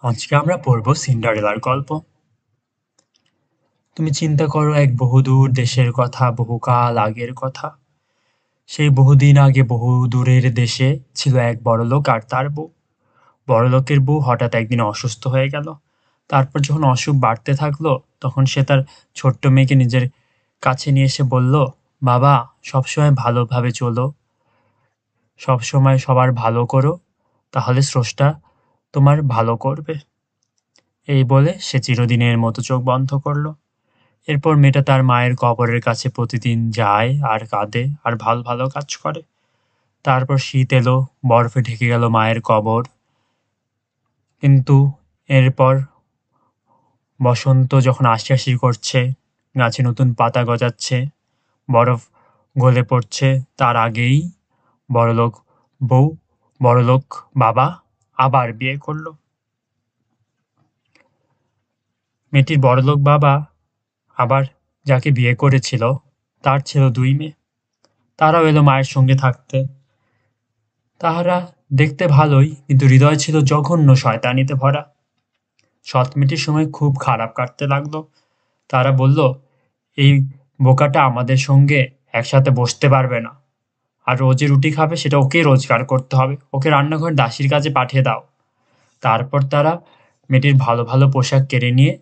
আজকে আমরা পড়ব সিন্ডারেলার গল্প। তুমি চিন্তা করো, এক বহুদূর দেশের কথা, বহুকাল আগের কথা। সেই বহুদিন আগে বহু দূরের দেশে ছিল এক বড়লোক আর তার বউ। বড়লোকের বউ হঠাৎ একদিন অসুস্থ হয়ে গেল। তারপর যখন অসুখ বাড়তে থাকলো, তখন সে তার ছোট্ট মেয়েকে নিজের কাছে নিয়ে এসে বলল, বাবা, সবসময় ভালোভাবে চলো, সবসময় সবার ভালো করো, তাহলে স্রষ্টা তোমার ভালো করবে। এই বলে সে চিরদিনের মতো চোখ বন্ধ করলো। এরপর মেয়েটা তার মায়ের কবরের কাছে প্রতিদিন যায় আর কাঁদে আর ভালো ভালো কাজ করে। তারপর শীত এলো, বরফে ঢেকে গেল মায়ের কবর। কিন্তু এরপর বসন্ত যখন আসি আসি করছে, গাছে নতুন পাতা গজাচ্ছে, বরফ গলে পড়ছে, তার আগেই বড়লোক বউ, বড়লোক বাবা আবার বিয়ে করলো। মেয়েটির বড়লোক বাবা আবার যাকে বিয়ে করেছিল, তার ছিল 2 মেয়ে। তারাও এলো মায়ের সঙ্গে থাকতে। তাহারা দেখতে ভালোই, কিন্তু হৃদয় ছিল জঘন্য শয়তানিতে ভরা। সৎ মেয়েটির সময় খুব খারাপ কাটতে লাগলো। তারা বলল, এই বোকাটা আমাদের সঙ্গে একসাথে বসতে পারবে না, আর রোজে রুটি খাবে সেটা ওকেই রোজগার করতে হবে, ওকে রান্নাঘর দাসীর কাজে পাঠিয়ে দাও। তারপর তারা মেয়েটির ভালো ভালো পোশাক কেড়ে নিয়ে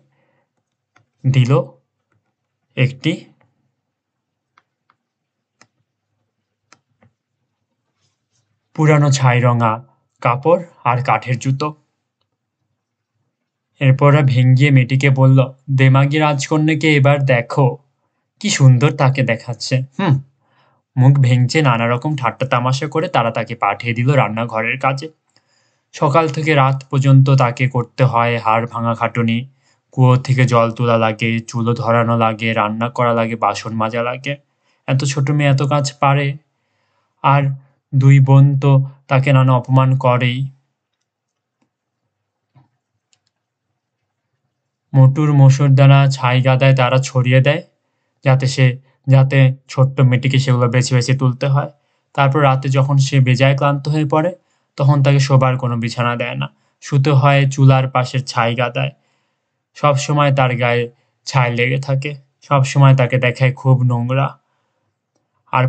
দিল একটি পুরানো ছাই রঙা কাপড় আর কাঠের জুতো। এরপর ওরা ভেঙ্গিয়ে মেয়েটিকে বলল, দেমাগী রাজকন্যাকে এবার দেখো, কি সুন্দর তাকে দেখাচ্ছে। মুখ ভেঙচে নানা রকম ঠাট্টা তামাশা করে তারা তাকে পাঠিয়ে দিল রান্নাঘরের কাজে। সকাল থেকে রাত পর্যন্ত তাকে করতে হয় হাড় ভাঙা খাটুনি। কুয়ো থেকে জল তোলা লাগে, চুলো ধরানো লাগে, রান্না করা লাগে, বাসন মাজা লাগে। এত ছোট মেয়ে এত কাজ পারে? আর 2 বোন তো তাকে নানা অপমান করেই। মোটুর মসুরদানা ছাই গাদায় তারা ছড়িয়ে দেয়, যাতে ছোট্ট মেয়েটিকে সেগুলো বেছে বেছে তুলতে হয়। তারপর রাতে যখন সে বেজায় ক্লান্ত হয়ে পড়ে, তখন তাকে শোবার কোনো বিছানা দেয় না, শুতে হয় চুলার পাশের ছাই গাদায়। সবসময় তার গায়ে ছাই লেগে থাকে, সবসময় তাকে দেখায় খুব নোংরা। আর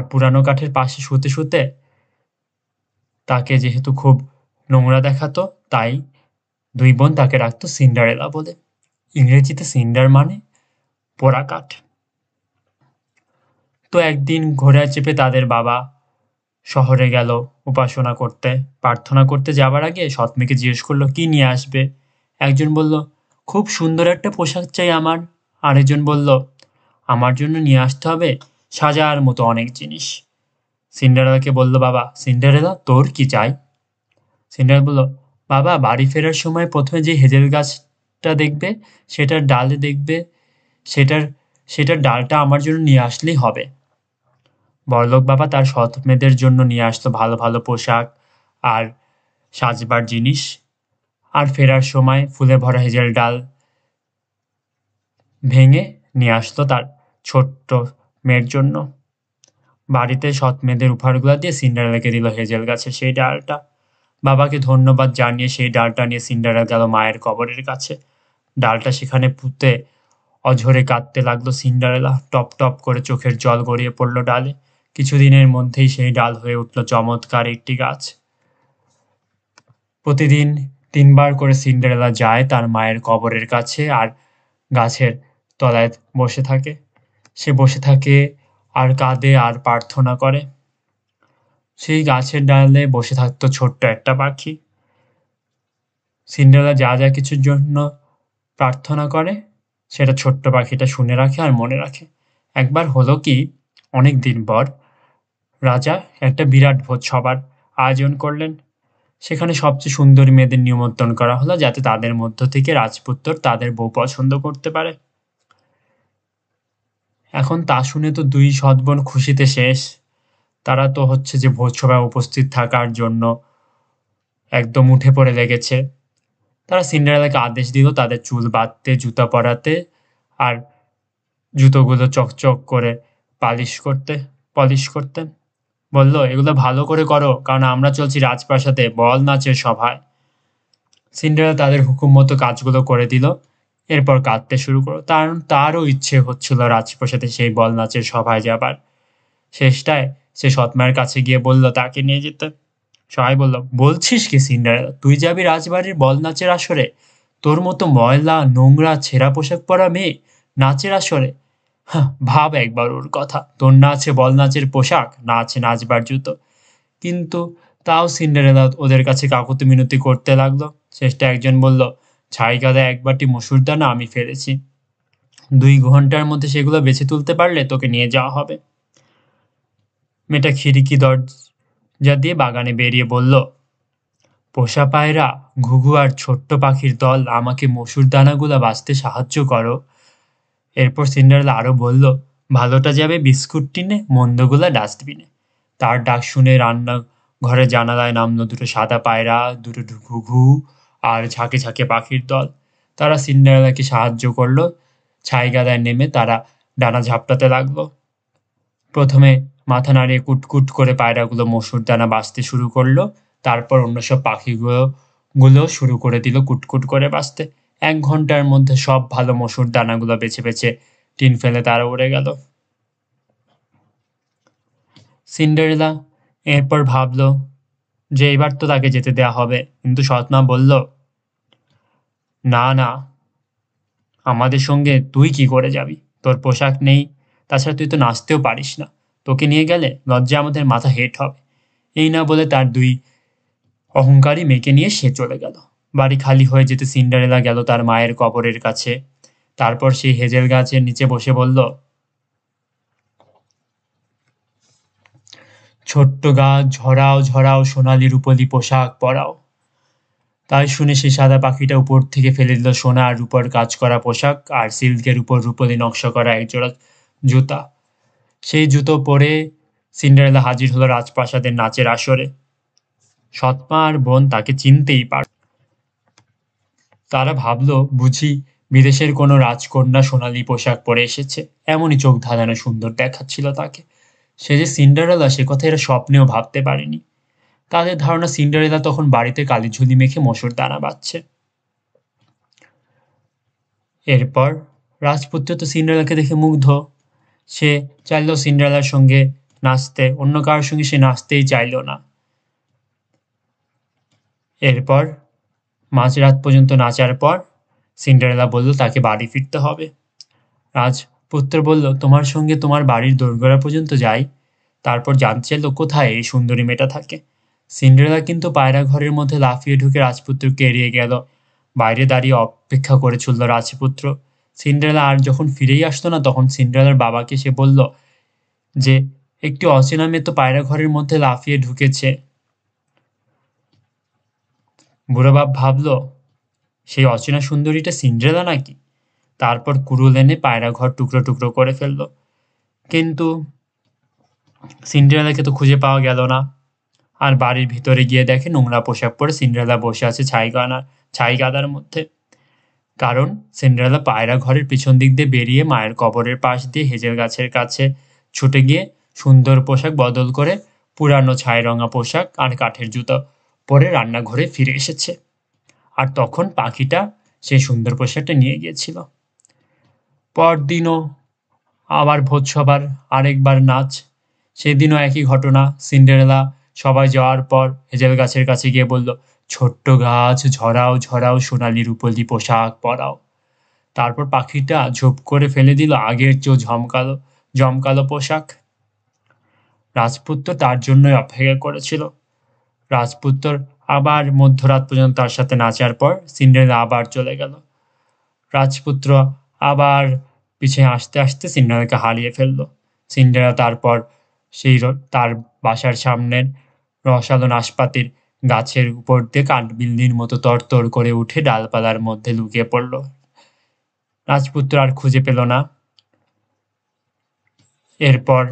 পুরানো কাঠের পাশে শুতে শুতে তাকে যেহেতু খুব নোংরা দেখাতো, তাই 2 বোন তাকে রাখতো সিন্ডারেলা বলে। ইংরেজিতে সিন্ডার মানে পোড়া কাঠ। তো একদিন ঘোড়ায় চেপে তাদের বাবা শহরে গেল উপাসনা করতে। প্রার্থনা করতে যাবার আগে সৎ মেয়েকে জিজ্ঞেস করলো, কি নিয়ে আসবে? একজন বলল, খুব সুন্দর একটা পোশাক চাই আমার। আরেকজন বলল, আমার জন্য নিয়ে আসতে হবে সাজার মতো অনেক জিনিস। সিন্ডারেলাকে বলল বাবা, সিন্ডারেলা, তোর কি চাই? সিন্ডারেলা বলল, বাবা, বাড়ি ফেরার সময় প্রথমে যে হেজেল গাছটা দেখবে, সেটার ডালে দেখবে, সেটার সেটার ডালটা আমার জন্য নিয়ে আসলেই হবে। বড়লোক বাবা তার সৎ মেয়েদের জন্য নিয়ে আসতো ভালো ভালো পোশাক আর সাজবার জিনিস, আর ফেরার সময় ফুলে ভরা হেজেল ডাল ভেঙে নিয়ে আসতো তার ছোট্ট মেয়ের জন্য। বাড়িতে সৎ মেয়েদের উপহারগুলো দিয়ে সিন্ডারেলাকে দিল হেজেল গাছের সেই ডালটা। বাবাকে ধন্যবাদ জানিয়ে সেই ডালটা নিয়ে সিন্ডারেলা গেল মায়ের কবরের কাছে। ডালটা সেখানে পুঁতে অঝরে কাঁদতে লাগলো সিন্ডারেলা। টপ টপ করে চোখের জল গড়িয়ে পড়ল ডালে। কিছুদিনের মধ্যেই সেই ডাল হয়ে উঠল চমৎকার একটি গাছ। প্রতিদিন 3 বার করে সিন্ডারেলা যায় তার মায়ের কবরের কাছে আর গাছের তলায় বসে থাকে। সে বসে থাকে আর কাঁদে আর প্রার্থনা করে। সেই গাছের ডালে বসে থাকতো ছোট্ট একটা পাখি। সিন্ডারেলা যা যা কিছুর জন্য প্রার্থনা করে, সেটা ছোট্ট পাখিটা শুনে রাখে আর মনে রাখে। একবার হলো কি, অনেক দিন পর রাজা একটা বিরাট ভোজ সভার আয়োজন করলেন। সেখানে সবচেয়ে সুন্দরী মেয়েদের নিমন্ত্রণ করা হলো, যাতে তাদের মধ্য থেকে রাজপুত্র তাদের বউ পছন্দ করতে পারে। এখন তা শুনে তো 2 সৎ বোন খুশিতে শেষ। তারা তো হচ্ছে যে ভোজ সভায় উপস্থিত থাকার জন্য একদম উঠে পড়ে লেগেছে। তারা সিন্ডারেলাকে আদেশ দিল তাদের চুল বাঁধতে, জুতা পরাতে আর জুতোগুলো চকচক করে পলিশ করতে। বলল, এগুলো ভালো করে করো, কারণ আমরা চলছি রাজপ্রাসাদে বল নাচের সভায়। সিন্ডারেলা তাদের হুকুম মতো কাজগুলো করে দিল। এরপর কাঁদতে শুরু করলো, তারও ইচ্ছে হচ্ছিল রাজপ্রাসাদে সেই বল নাচের সভায় যাবার। শেষটায় সে সৎমায়ের কাছে গিয়ে বলল তাকে নিয়ে যেতে। সবাই বলল, বলছিস কি সিন্ডারেলা, তুই যাবি রাজবাড়ির বল নাচের আসরে? তোর মতো ময়লা নোংরা ছেঁড়া পোশাক পরা মেয়ে নাচের আসরে? ভাব একবার ওর কথা, তোর না আছে বল নাচের পোশাক, না আছে নাচবার জুতো। কিন্তু তাও সিন্ডারেলা ওদের কাছে কাকুতি মিনতি করতে লাগলো। শেষটা একজন বলল, ছাই গাদা এক বাটি মসুর দানা আমি ফেলেছি, 2 ঘন্টার মধ্যে সেগুলো বেছে তুলতে পারলে তোকে নিয়ে যাওয়া হবে। মেয়েটা খিড়কি দরজা দিয়ে বাগানে বেরিয়ে বলল, পোষা পায়রা, ঘুঘু আর ছোট্ট পাখির দল, আমাকে মসুর দানাগুলা বাছতে সাহায্য করো। এরপর সিন্ডারেলা আরো বলল, ভালোটা যাবে বিস্কুট টিনে, মন্দগুলা ডাস্টবিনে। তার ডাক শুনে রান্না ঘরে জানালায় নামলো 2টো সাদা পায়রা, 2টো ঘুঘু আর ঝাঁকে ঝাঁকে পাখির দল। তারা সিন্ডারেলাকে সাহায্য করলো। ছাই গাদায় নেমে তারা ডানা ঝাপটাতে লাগলো। প্রথমে মাথা নাড়িয়ে কুটকুট করে পায়রাগুলো মসুর দানা বাছতে শুরু করলো। তারপর অন্য সব পাখিগুলো শুরু করে দিল কুটকুট করে বাছতে। 1 ঘন্টার মধ্যে সব ভালো মসুর দানাগুলো বেছে বেছে টিন ফেলে তারা উড়ে গেল। সিন্ডারেলা এরপর ভাবলো যে এবার তো তাকে যেতে দেয়া হবে, কিন্তু সৎমা বলল, না না, আমাদের সঙ্গে তুই কি করে যাবি? তোর পোশাক নেই, তাছাড়া তুই তো নাচতেও পারিস না, তোকে নিয়ে গেলে লজ্জায় আমাদের মাথা হেট হবে। এই না বলে তার 2 অহংকারী মেয়েকে নিয়ে সে চলে গেল। বাড়ি খালি হয়ে যেতে সিন্ডারেলা গেল তার মায়ের কবরের কাছে। তারপর সেই হেজেল গাছের নিচে বসে বলল, ছোট্ট গাছ ঝরাও ঝরাও, সোনালি রূপলি পোশাক পরাও। তাই শুনে সেই সাদা পাখিটা উপর থেকে ফেলে দিল সোনা আর রূপর কাজ করা পোশাক আর সিল্কের উপর রূপলি নকশা করা একজোড়া জুতা। সেই জুতো পরে সিন্ডারেলা হাজির হলো রাজপ্রাসাদের নাচের আসরে। সৎমা আর বোন তাকে চিনতেই পারল। তারা ভাবলো বুঝি বিদেশের কোনো রাজকন্যা সোনালি পোশাক পরে এসেছে, এমনই চোখ ধাঁধানো সুন্দর দেখাচ্ছিল তাকে। সে যে সিন্ডারেলা সে কথা এরা স্বপ্নেও ভাবতে পারেনি। তাদের ধারণা সিন্ডারেলা তখন বাড়িতে কালিঝুলি মেখে মসুর দানা বাচ্ছে। এরপর রাজপুত্র তো সিন্ডারেলাকে দেখে মুগ্ধ। সে চাইল সিন্ডারেলার সঙ্গে নাচতে, অন্য কারোর সঙ্গে সে নাচতেই চাইল না। এরপর মাঝরাত পর্যন্ত নাচার পর সিন্ডারেলা বলল তাকে বাড়ি ফিরতে হবে। রাজপুত্র বলল, তোমার সঙ্গে তোমার বাড়ির দোরগোড়া পর্যন্ত যাই। তারপর জানতে চাইল কোথায় এই সুন্দরী মেয়েটা থাকে। সিন্ডারেলা কিন্তু পায়রা ঘরের মধ্যে লাফিয়ে ঢুকে রাজপুত্রকে এড়িয়ে গেল। বাইরে দাঁড়িয়ে অপেক্ষা করে চলল রাজপুত্র। সিন্ডারেলা আর যখন ফিরেই আসতো না, তখন সিন্ডারেলার বাবাকে সে বলল যে একটি অচেনা মেয়ে তো পায়রা ঘরের মধ্যে লাফিয়ে ঢুকেছে। বুড়ো বাপ ভাবল সেই অচেনা সুন্দরীটা সিন্ডারেলা নাকি। তারপর কুড়ুল এনে পায়রা ঘর টুকরো টুকরো করে ফেলল। কিন্তু সিন্ডারেলাকে তো খুঁজে পাওয়া গেল না। আর বাড়ির ভিতরে গিয়ে দেখে নোংরা পোশাক পরে সিন্ডারেলা বসে আছে ছাই গাদার মধ্যে। কারণ সিন্ডারেলা পায়রা ঘরের পিছন দিক দিয়ে বেরিয়ে মায়ের কবরের পাশ দিয়ে হেজেল গাছের কাছে ছুটে গিয়ে সুন্দর পোশাক বদল করে পুরানো ছাই রঙা পোশাক আর কাঠের জুতো পরে রান্নাঘরে ফিরে এসেছে। আর তখন পাখিটা সেই সুন্দর পোশাকটা নিয়ে গিয়েছিল। পরদিনও আবার ভোজসভার আরেকবার নাচ। সেদিনও একই ঘটনা। সিন্ডারেলা সবাই যাওয়ার পর হেজেল গাছের কাছে গিয়ে বলল, ছোট্ট গাছ ঝরাও ঝরাও, সোনালি রূপলি পোশাক পরাও। তারপর পাখিটা ঝোপ করে ফেলে দিল আগের চেয়েও জমকালো পোশাক। রাজপুত্র তার জন্যই অপেক্ষা করেছিল। রাজপুত্র আবার মধ্যরাত পর্যন্ত তার সাথে নাচার পর সিন্ডারেলা আবার চলে গেল। রাজপুত্র আবার পিছিয়ে আসতে আসতে সিন্ডারেলাকে হারিয়ে ফেলল। সিন্ডারেলা তারপর তার বাসার সামনের রসালো নাশপাতির গাছের উপর দিয়ে কাঠবিল্লির মতো তরতর করে উঠে ডালপালার মধ্যে লুকিয়ে পড়ল। রাজপুত্র আর খুঁজে পেল না। এরপর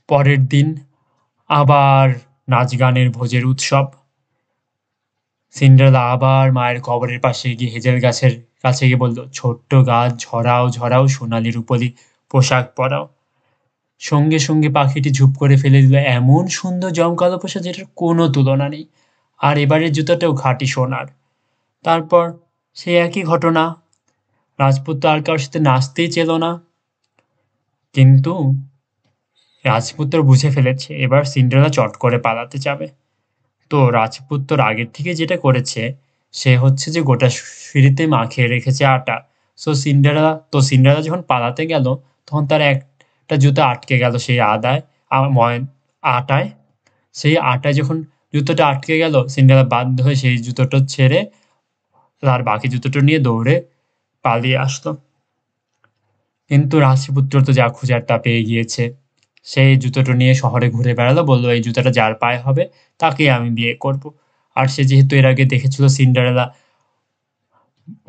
পরের দিন আবার নাচ গানের ভোজের উৎসব। সিন্ডারেলা আবার মায়ের কবরের পাশে গিয়ে হেজেল গাছের কাছে গিয়ে বলল, ছোট্ট গাছ ঝরাও ঝরাও, সোনালি রূপলি পোশাক পরাও। সঙ্গে সঙ্গে পাখিটি ঝুপ করে ফেলে দিল এমন সুন্দর জমকালো পোশাক যেটার কোনো তুলনা নেই। আর এবারের জুতোটাও খাঁটি সোনার। তারপর সেই একই ঘটনা, রাজপুত্র আর কারোর সাথে নাচতেই চেল না। কিন্তু রাজপুত্র বুঝে ফেলেছে এবার সিন্ড্রেলা চট করে পালাতে যাবে। তো রাজপুত্র আগের থেকে যেটা করেছে সে হচ্ছে যে গোটা সিঁড়িতে মাখিয়ে রেখেছে আটা। সিন্ড্রেলা যখন পালাতে গেল তখন তার একটা জুতো আটকে গেল সেই আটায়। সেই আটায় যখন জুতোটা আটকে গেল সিন্ড্রেলা বাধ্য হয়ে সেই জুতোটা ছেড়ে তার বাকি জুতোটা নিয়ে দৌড়ে পালিয়ে আসলো। কিন্তু রাজপুত্র তো যা খোঁজার তা পেয়ে গিয়েছে। সেই জুতোটা নিয়ে শহরে ঘুরে বেড়ালো, বললো এই জুতোটা যার পায়ে হবে তাকেই আমি বিয়ে করব। আর সে যেহেতু এর আগে দেখেছিল সিন্ডারেলা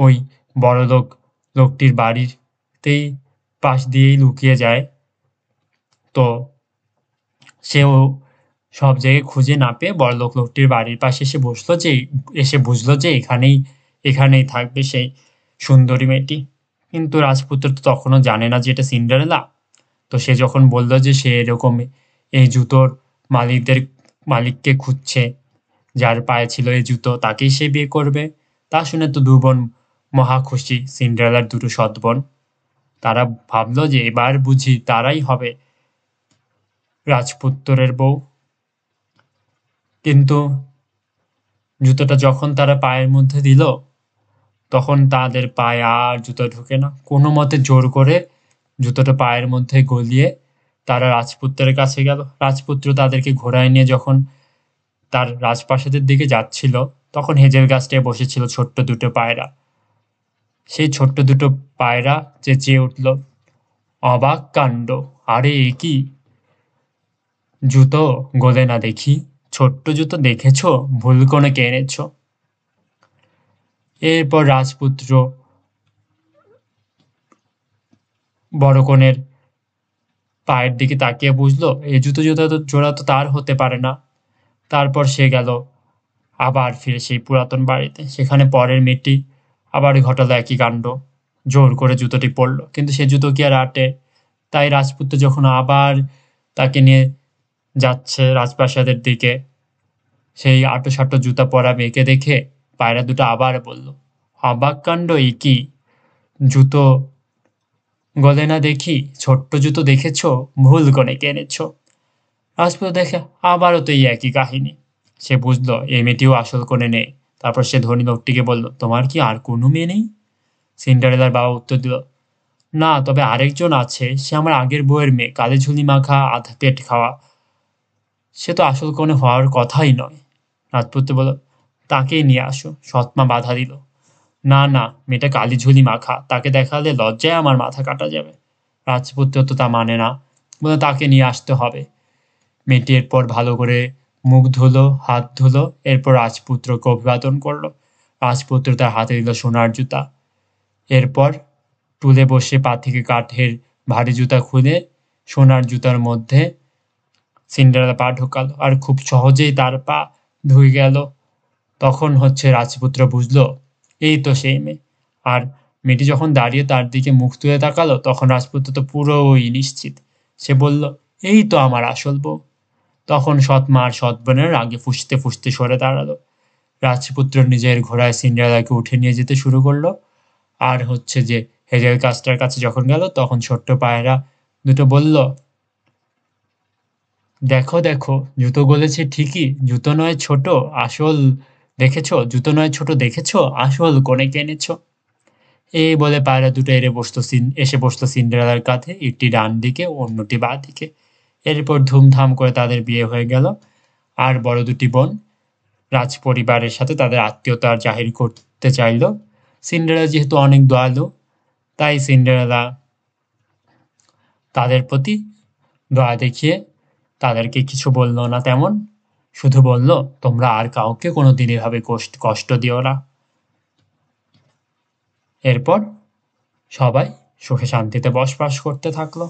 ওই বড়লোক লোকটির বাড়িতেই পাশ দিয়েই লুকিয়ে যায়, তো সেও সব জায়গায় খুঁজে না পেয়ে বড়লোক লোকটির বাড়ির পাশে এসে বুঝলো যে এখানেই থাকবে সেই সুন্দরী মেয়েটি। কিন্তু রাজপুত্র তো তখনও জানে না যে এটা সিন্ডারেলা। তো সে যখন বলল যে সে এরকম এই জুতোর মালিককে খুঁজছে, যার পায়ে ছিল এই জুতো তাকেই সে বিয়ে করবে, তা শুনে তো দু বোন মহা খুশি, সিন্ডারেলার দুটো সৎ বোন। তারা ভাবলো যে এবার বুঝি তারাই হবে রাজপুত্রের বউ। কিন্তু জুতোটা যখন তারা পায়ের মধ্যে দিল তখন তাদের পায়ে আর জুতো ঢোকে না। কোনো মতে জোর করে জুতোটা পায়ের মধ্যে গলিয়ে তারা রাজপুত্রের কাছে গেল। রাজপুত্র তাদেরকে ঘোড়ায় নিয়ে যখন তার রাজপ্রাসাদের দিকে যাচ্ছিল তখন হেজেল গাছটায় বসেছিল ছোট্ট দুটো পায়রা। সেই ছোট্ট দুটো পায়রা চেঁচিয়ে উঠল, অবাক কাণ্ড, আরে এ কি, জুতো গলে না দেখি, ছোট্ট জুতো দেখেছ, ভুল করে এনেছ। এরপর রাজপুত্র বড় কনের পায়ের দিকে তাকিয়ে বুঝলো এই জুতো জোড়া তো তার হতে পারে না। তারপর সে গেল আবার ফিরে সেই পুরাতন বাড়িতে। সেখানে পরের মেয়েটি আবার ঘটালো একই কাণ্ড, জোর করে জুতোটি পরলো, কিন্তু সে জুতো কি আর আটে। তাই রাজপুত্র যখন আবার তাকে নিয়ে যাচ্ছে রাজপ্রাসাদের দিকে, সেই আটো সাটো জুতা পরা মেয়েকে দেখে পায়রা দুটো আবার বলল, অবাক কাণ্ড, এ কি, জুতো গলে না দেখি, ছোট্ট জুতো দেখেছ, ভুল করে কিনেছ। রাজপুত্র দেখে আবারও তো এই একই কাহিনী। সে বুঝলো এই মেয়েটিও আসল কোণে নেই। তারপর সে ধনী লোকটিকে বলল, তোমার কি আর কোনো মেয়ে নেই? সিন্ডারেলার বাবা উত্তর দিল, না, তবে আরেকজন আছে, সে আমার আগের বউয়ের মেয়ে, কালে ঝুলি মাখা, আধা পেট খাওয়া, সে তো আসল কোণে হওয়ার কথাই নয়। রাজপুত্র বলল, তাকেই নিয়ে আসো। সৎমা বাধা দিল, না না, মেয়েটা কালি ঝুলি মাখা, তাকে দেখালে লজ্জায় আমার মাথা কাটা যাবে। রাজপুত্র তো তা মানে না, বলে তাকে নিয়ে আসতে হবে। মেয়েটি এরপর ভালো করে মুখ ধুলো, হাত ধুলো, এরপর রাজপুত্রকে অভিবাদন করলো। রাজপুত্র তার হাতে দিল সোনার জুতা। এরপর টুলে বসে পা থেকে কাঠের ভারী জুতা খুলে সোনার জুতার মধ্যে সিন্ডারেলা পা ঢোকালো, আর খুব সহজেই তার পা ধুয়ে গেল। তখন হচ্ছে রাজপুত্র বুঝলো এই তো সেই মেয়ে। আর মেয়েটি যখন দাঁড়িয়ে তার দিকে মুখ তুলে তাকালো তখন রাজপুত্র তো পুরোই নিশ্চিত। সে বলল, এই তো আমার আসল বউ। তখন সৎমা আর সৎ বোনের রাগে ফুঁসতে ফুঁসতে সরে দাঁড়ালো। রাজপুত্র নিজের ঘোড়ায় সিন্ডারেলাকে উঠে নিয়ে যেতে শুরু করলো। আর হচ্ছে যে হেজেল গাছটার কাছে যখন গেল তখন ছোট্ট পায়রা দুটো বলল, দেখো দেখো, জুতো গলেছে ঠিকই, জুতো নয় ছোট, আসল দেখেছো, জুতো নয় ছোট দেখেছো, আসল কোণে কেনেছো। এই বলে পায়রা দুটো এসে বসলো সিন্ডারেলার কাঁধে, একটি ডান দিকে অন্যটি বাঁ দিকে। এরপর ধুমধাম করে তাদের বিয়ে হয়ে গেল। আর বড় দুটি বোন রাজ পরিবারের সাথে তাদের আত্মীয়তা জাহির করতে চাইল। সিন্ডারেলা যেহেতু অনেক দয়ালু, তাই সিন্ডারেলা তাদের প্রতি দয়া দেখিয়ে তাদেরকে কিছু বলল না তেমন, শুধু বলল, তোমরা আর কাউকে কোনোদিন এভাবে কষ্ট দিও না। এরপর সবাই সুখে শান্তিতে বসবাস করতে থাকলো।